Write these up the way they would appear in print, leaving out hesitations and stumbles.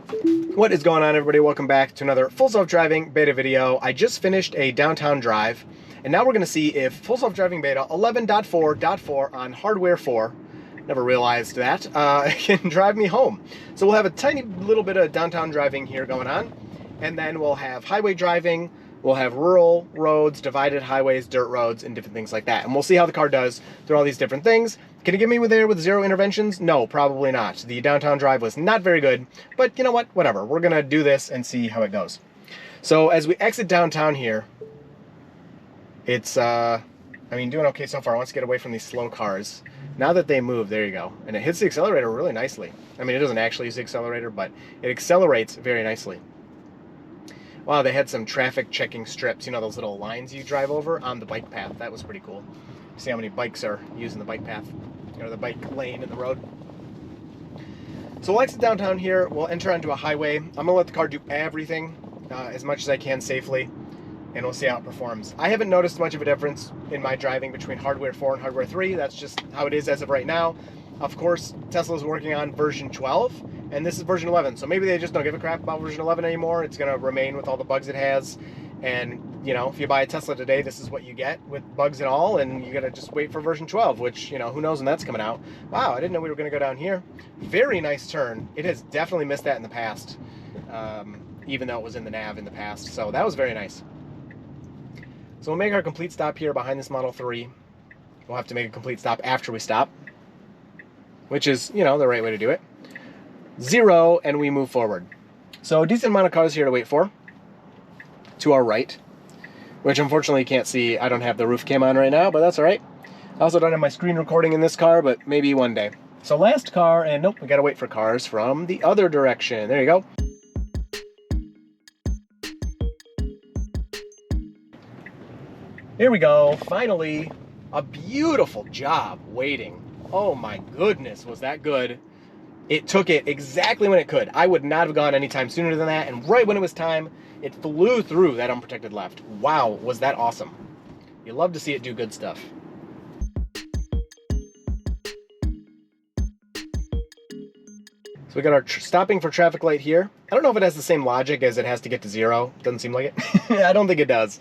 What is going on, everybody? Welcome back to another full self-driving beta video. I just finished a downtown drive, and now we're going to see if full self-driving beta 11.4.4 on hardware 4, never realized that, can drive me home. So we'll have a tiny little bit of downtown driving here going on, and then we'll have highway driving, we'll have rural roads, divided highways, dirt roads, and different things like that. And we'll see how the car does through all these different things. Can it get me there with 0 interventions? No, probably not. The downtown drive was not very good, but you know what? Whatever. We're going to do this and see how it goes. So as we exit downtown here, it's, doing okay so far. I want to get away from these slow cars. Now that they move, there you go. And it hits the accelerator really nicely. I mean, it doesn't actually use the accelerator, but it accelerates very nicely. Wow, they had some traffic checking strips, you know, those little lines you drive over on the bike path. That was pretty cool. See how many bikes are using the bike path, or the bike lane in the road. So we'll exit downtown here. We'll enter onto a highway. I'm gonna let the car do everything as much as I can safely, and we'll see how it performs. I haven't noticed much of a difference in my driving between hardware 4 and hardware 3. That's just how it is as of right now. Of course, Tesla's working on version 12, and this is version 11. So maybe they just don't give a crap about version 11 anymore. It's gonna remain with all the bugs it has. And, you know, if you buy a Tesla today, this is what you get with bugs and all, and you gotta just wait for version 12, which, you know, who knows when that's coming out. Wow, I didn't know we were gonna go down here. Very nice turn. It has definitely missed that in the past, even though it was in the nav in the past. So that was very nice. So we'll make our complete stop here behind this Model 3. We'll have to make a complete stop after we stop, which is, you know, the right way to do it. 0, and we move forward. So a decent amount of cars here to wait for. To our right, which unfortunately you can't see. I don't have the roof cam on right now, but that's all right. I also don't have my screen recording in this car, but maybe one day. So last car, and nope, we gotta wait for cars from the other direction. There you go. Here we go, finally, a beautiful job waiting. Oh my goodness, was that good. It took it exactly when it could. I would not have gone any time sooner than that, and right when it was time, it flew through that unprotected left. Wow, was that awesome. You love to see it do good stuff. So we got our stopping for traffic light here. I don't know if it has the same logic as it has to get to 0. Doesn't seem like it. I don't think it does.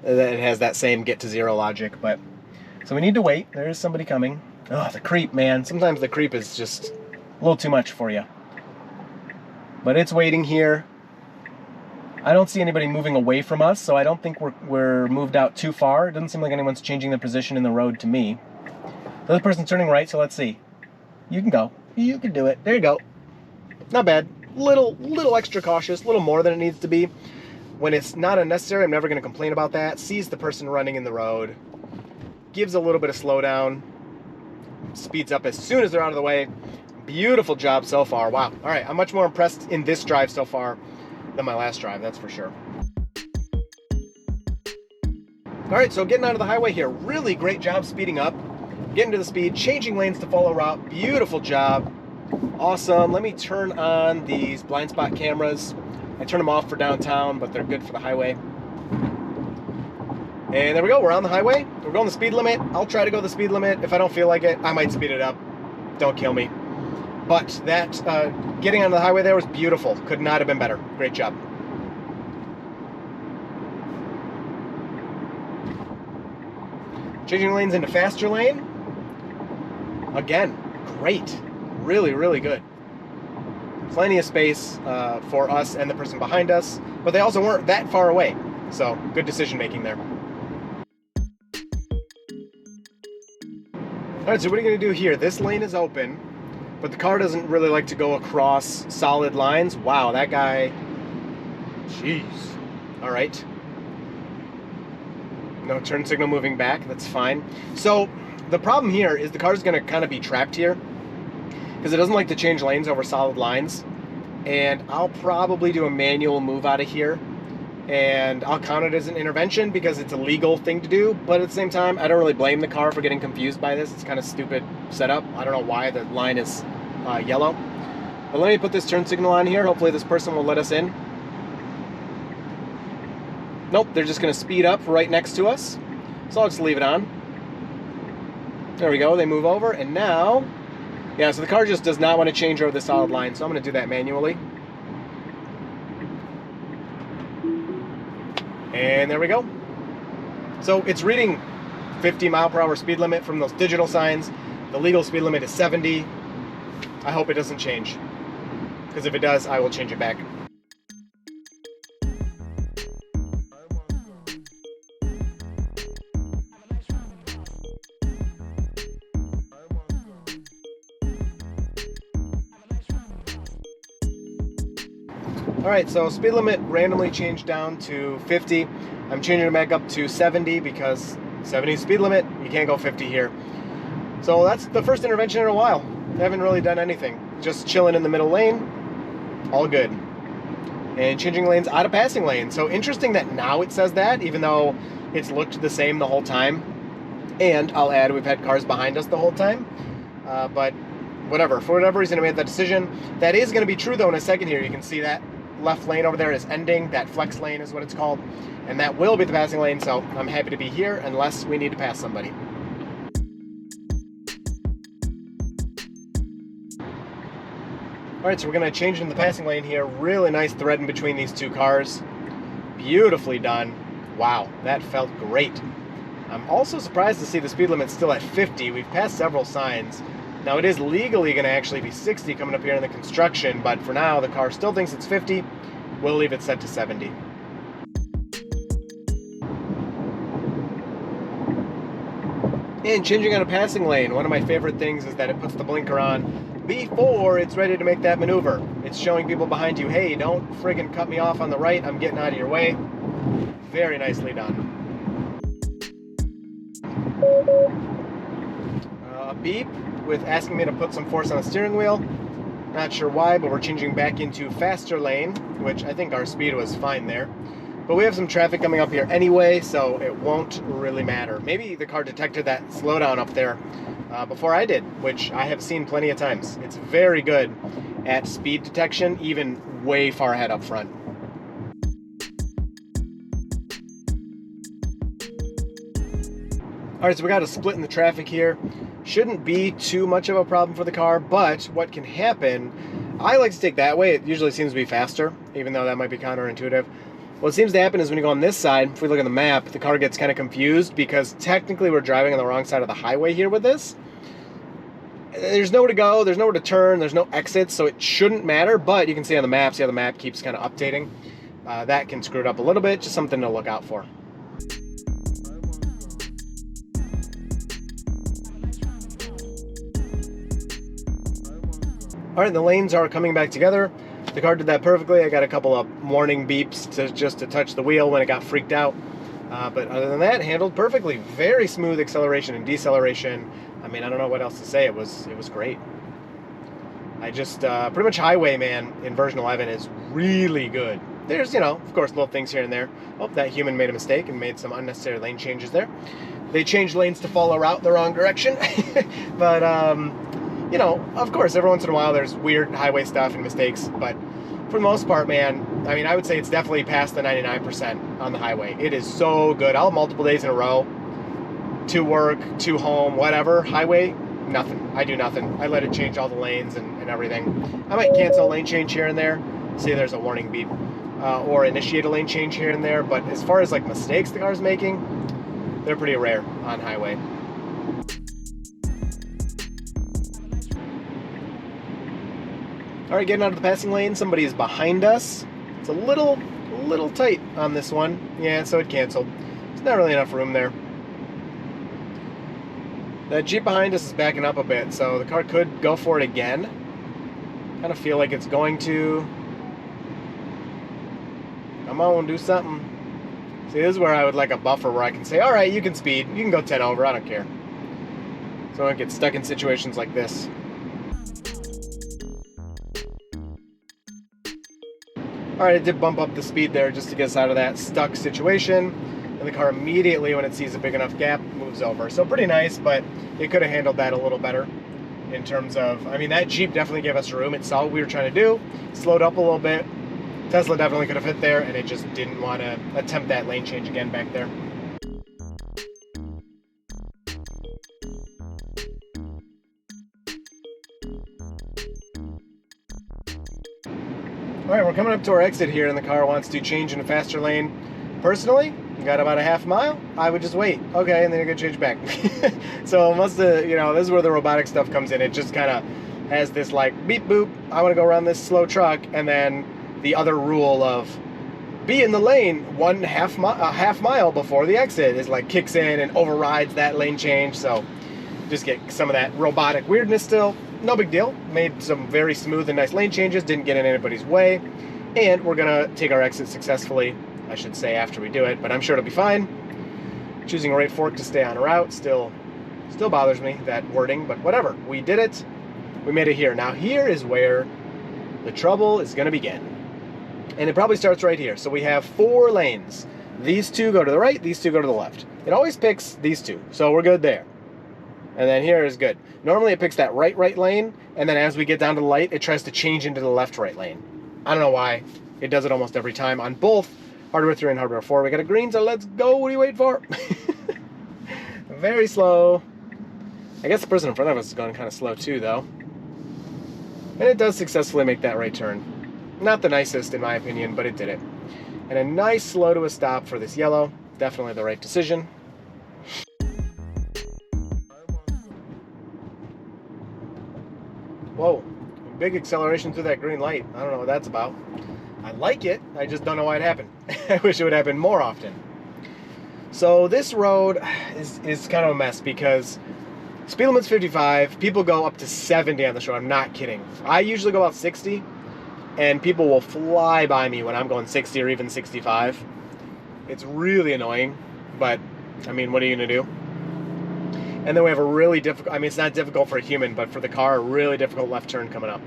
It has that same get to 0 logic, but... So we need to wait. There is somebody coming. Oh, the creep, man. Sometimes the creep is just a little too much for you. But it's waiting here. I don't see anybody moving away from us, so I don't think we're moved out too far. It doesn't seem like anyone's changing their position in the road to me. The other person's turning right, so let's see. You can go. You can do it. There you go. Not bad. Little extra cautious, a little more than it needs to be. When it's not unnecessary, I'm never going to complain about that. Sees the person running in the road. Gives a little bit of slowdown. Speeds up as soon as they're out of the way. Beautiful job so far. Wow. All right, I'm much more impressed in this drive so far than my last drive, that's for sure. All right, so getting onto the highway here, really great job speeding up, getting to the speed, changing lanes to follow route, beautiful job, awesome. Let me turn on these blind spot cameras. I turn them off for downtown, but they're good for the highway. And there we go, we're on the highway, we're going the speed limit. I'll try to go the speed limit. If I don't feel like it, I might speed it up. Don't kill me. But that, getting onto the highway there was beautiful. Could not have been better. Great job. Changing lanes into faster lane. Again, great. Really, really good. Plenty of space for us and the person behind us, but they also weren't that far away. So, good decision making there. Alright, so what are you going to do here? This lane is open. But the car doesn't really like to go across solid lines. Wow, that guy... Jeez. All right. No turn signal moving back. That's fine. So the problem here is the car's going to kind of be trapped here because it doesn't like to change lanes over solid lines. And I'll probably do a manual move out of here. And I'll count it as an intervention because it's a legal thing to do. But at the same time, I don't really blame the car for getting confused by this. It's kind of stupid setup. I don't know why the line is yellow. But let me put this turn signal on here. Hopefully this person will let us in. Nope, they're just going to speed up right next to us. So I'll just leave it on. There we go. They move over. And now, yeah, so the car just does not want to change over the solid line. So I'm going to do that manually. And there we go. So it's reading 50 mile per hour speed limit from those digital signs. The legal speed limit is 70. I hope it doesn't change, because if it does, I will change it back. Alright, so speed limit randomly changed down to 50. I'm changing it back up to 70 because 70 is speed limit. You can't go 50 here. So that's the first intervention in a while. I haven't really done anything. Just chilling in the middle lane. All good. And changing lanes out of passing lane. So interesting that now it says that, even though it's looked the same the whole time. And I'll add, we've had cars behind us the whole time. But whatever. For whatever reason, I made that decision. That is going to be true, though, in a second here. You can see that left lane over there is ending. That flex lane is what it's called. And that will be the passing lane, so I'm happy to be here unless we need to pass somebody. Alright, so we're going to change into the passing lane here. Really nice thread in between these two cars. Beautifully done. Wow, that felt great. I'm also surprised to see the speed limit still at 50. We've passed several signs. Now it is legally going to actually be 60 coming up here in the construction, but for now the car still thinks it's 50. We'll leave it set to 70. And changing on a passing lane, one of my favorite things is that it puts the blinker on before it's ready to make that maneuver. It's showing people behind you, hey, don't friggin' cut me off on the right, I'm getting out of your way. Very nicely done. Beep with asking me to put some force on the steering wheel. Not sure why, but we're changing back into faster lane, which I think our speed was fine there. But we have some traffic coming up here anyway, so it won't really matter. Maybe the car detected that slowdown up there before I did, which I have seen plenty of times. It's very good at speed detection, even way far ahead up front. Alright, so we got a split in the traffic here. Shouldn't be too much of a problem for the car, but what can happen, I like to take that way. It usually seems to be faster, even though that might be counterintuitive. What seems to happen is when you go on this side, if we look at the map, the car gets kind of confused because technically we're driving on the wrong side of the highway here with this. There's nowhere to go, there's nowhere to turn, there's no exits, so it shouldn't matter, but you can see on the map, see how the map keeps kind of updating. That can screw it up a little bit, just something to look out for. Alright, the lanes are coming back together. The car did that perfectly. I got a couple of warning beeps just to touch the wheel when it got freaked out. But other than that, handled perfectly. Very smooth acceleration and deceleration. I mean, I don't know what else to say. It was great. I just, pretty much Highwayman in version 11 is really good. There's, of course, little things here and there. Oh, that human made a mistake and made some unnecessary lane changes there. They changed lanes to follow route the wrong direction. But, of course, every once in a while there's weird highway stuff and mistakes, but for the most part, man, I mean, I would say it's definitely past the 99% on the highway. It is so good. I'll have multiple days in a row, to work, to home, whatever. Highway, nothing. I do nothing. I let it change all the lanes and everything. I might cancel a lane change here and there, see there's a warning beep, or initiate a lane change here and there, but as far as like mistakes the car's making, they're pretty rare on highway. Alright, getting out of the passing lane, somebody is behind us. It's a little tight on this one. Yeah, so it canceled. There's not really enough room there. That Jeep behind us is backing up a bit, so the car could go for it again. Kind of feel like it's going to. Come on, do something. See, this is where I would like a buffer where I can say, alright, you can speed. You can go 10 over, I don't care. So I don't get stuck in situations like this. Alright, it did bump up the speed there just to get us out of that stuck situation. And the car immediately, when it sees a big enough gap, moves over. So pretty nice, but it could have handled that a little better in terms of, I mean, that Jeep definitely gave us room. It saw what we were trying to do, slowed up a little bit. Tesla definitely could have hit there, and it just didn't want to attempt that lane change again back there. Alright, we're coming up to our exit here, and the car wants to change in a faster lane. Personally, you got about a half mile, I would just wait. Okay, and then you're gonna change back. So it must have, you know, this is where the robotic stuff comes in. It just kind of has this like beep boop, I want to go around this slow truck, and then the other rule of be in the lane half mile before the exit is like kicks in and overrides that lane change. So just get some of that robotic weirdness still. No big deal. Made some very smooth and nice lane changes, didn't get in anybody's way, and we're gonna take our exit successfully, I should say, after we do it, but I'm sure it'll be fine. Choosing a right fork to stay on route still bothers me, that wording, but whatever. We did it. We made it here. Now here is where the trouble is gonna begin. And it probably starts right here. So we have 4 lanes. These 2 go to the right, these 2 go to the left. It always picks these 2, so we're good there. And then here is good. Normally it picks that right lane, and then as we get down to the light, it tries to change into the left-right lane. I don't know why. It does it almost every time on both hardware 3 and hardware 4. We got a green, so let's go. What are you waiting for? Very slow. I guess the person in front of us is going kind of slow too, though. And it does successfully make that right turn. Not the nicest, in my opinion, but it did it. And a nice slow to a stop for this yellow. Definitely the right decision. Whoa, big acceleration through that green light. I don't know what that's about. I like it, I just don't know why it happened. I wish it would happen more often. So this road is kind of a mess because speed limit's 55, people go up to 70 on the road, I'm not kidding. I usually go about 60, and people will fly by me when I'm going 60 or even 65. It's really annoying, but I mean, what are you gonna do? And then we have a really difficult, I mean, it's not difficult for a human, but for the car, a really difficult left turn coming up.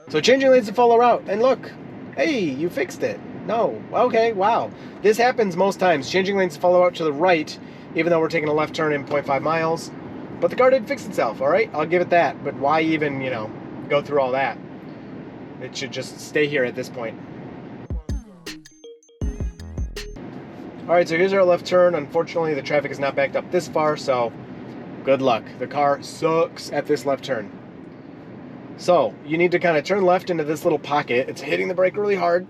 So changing lanes to follow route, and look, hey, you fixed it. No, okay, wow. This happens most times, changing lanes to follow route to the right, even though we're taking a left turn in 0.5 miles. But the car did fix itself, all right? I'll give it that. But why even, you know, go through all that? It should just stay here at this point. All right, so here's our left turn. Unfortunately, the traffic is not backed up this far, so good luck. The car sucks at this left turn. So you need to kind of turn left into this little pocket. It's hitting the brake really hard,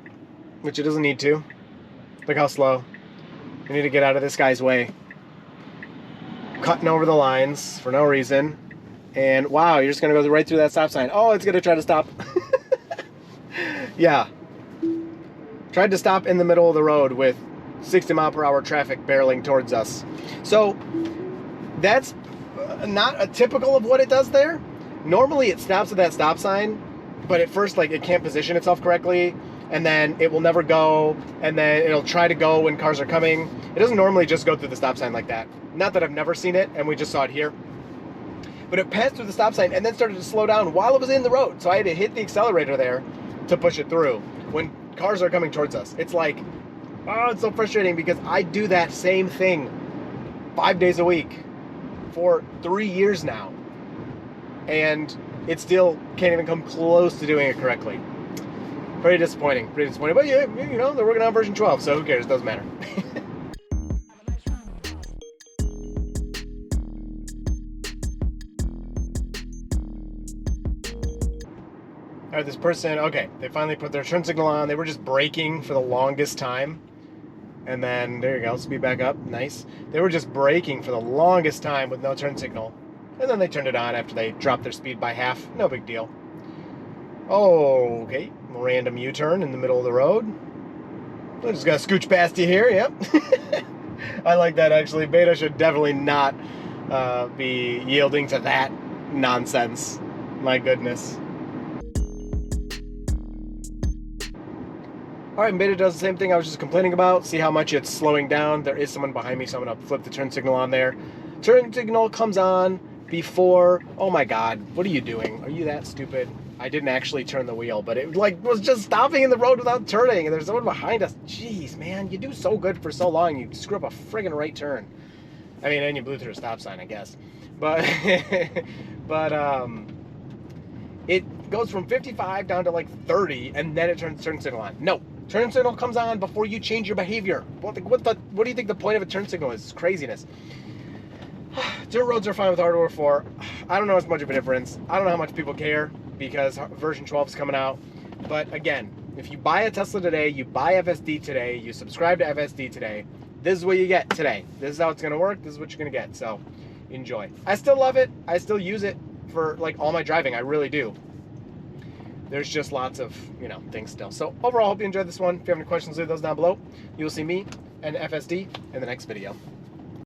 which it doesn't need to. Look how slow. You need to get out of this guy's way. Cutting over the lines for no reason. And wow, you're just gonna go right through that stop sign. Oh, it's gonna try to stop. Yeah. Tried to stop in the middle of the road with 60-mile-per-hour traffic barreling towards us. So that's not a typical of what it does there. Normally it stops at that stop sign, but at first, like, it can't position itself correctly, and then it will never go, and then it'll try to go when cars are coming. It doesn't normally just go through the stop sign like that. Not that I've never seen it, and we just saw it here. But it passed through the stop sign and then started to slow down while it was in the road. So I had to hit the accelerator there to push it through when cars are coming towards us. It's like, oh, it's so frustrating because I do that same thing 5 days a week for 3 years now. And it still can't even come close to doing it correctly. Pretty disappointing, But yeah, you know, they're working on version 12, so who cares? Doesn't matter. All right, this person, okay, they finally put their turn signal on. They were just braking for the longest time. And then, there you go, speed back up, nice. They were just braking for the longest time with no turn signal. And then they turned it on after they dropped their speed by half. No big deal. Oh, okay, random U-turn in the middle of the road. I'm just gonna scooch past you here, yep. I like that, actually. Beta should definitely not be yielding to that nonsense. My goodness. All right, and Beta does the same thing I was just complaining about. See how much it's slowing down. There is someone behind me, so I'm gonna flip the turn signal on there. Turn signal comes on before, oh my God, what are you doing? Are you that stupid? I didn't actually turn the wheel, but it like was just stopping in the road without turning, and there's someone behind us. Jeez, man, you do so good for so long, you screw up a friggin' right turn. I mean, and you blew through a stop sign, I guess. But, it goes from 55 down to like 30, and then it turns turn signal on. No, turn signal comes on before you change your behavior. What do you think the point of a turn signal is? It's craziness. Dirt roads are fine with hardware 4. I don't know as much of a difference. I don't know how much people care. because version 12 is coming out. But again, if you buy a Tesla today, you buy FSD today, you subscribe to FSD today, this is what you get today. This is how it's going to work. This is what you're going to get. So enjoy. I still love it. I still use it for like all my driving. I really do. There's just lots of, you know, things still. So overall, I hope you enjoyed this one. If you have any questions, leave those down below. You will see me and FSD in the next video.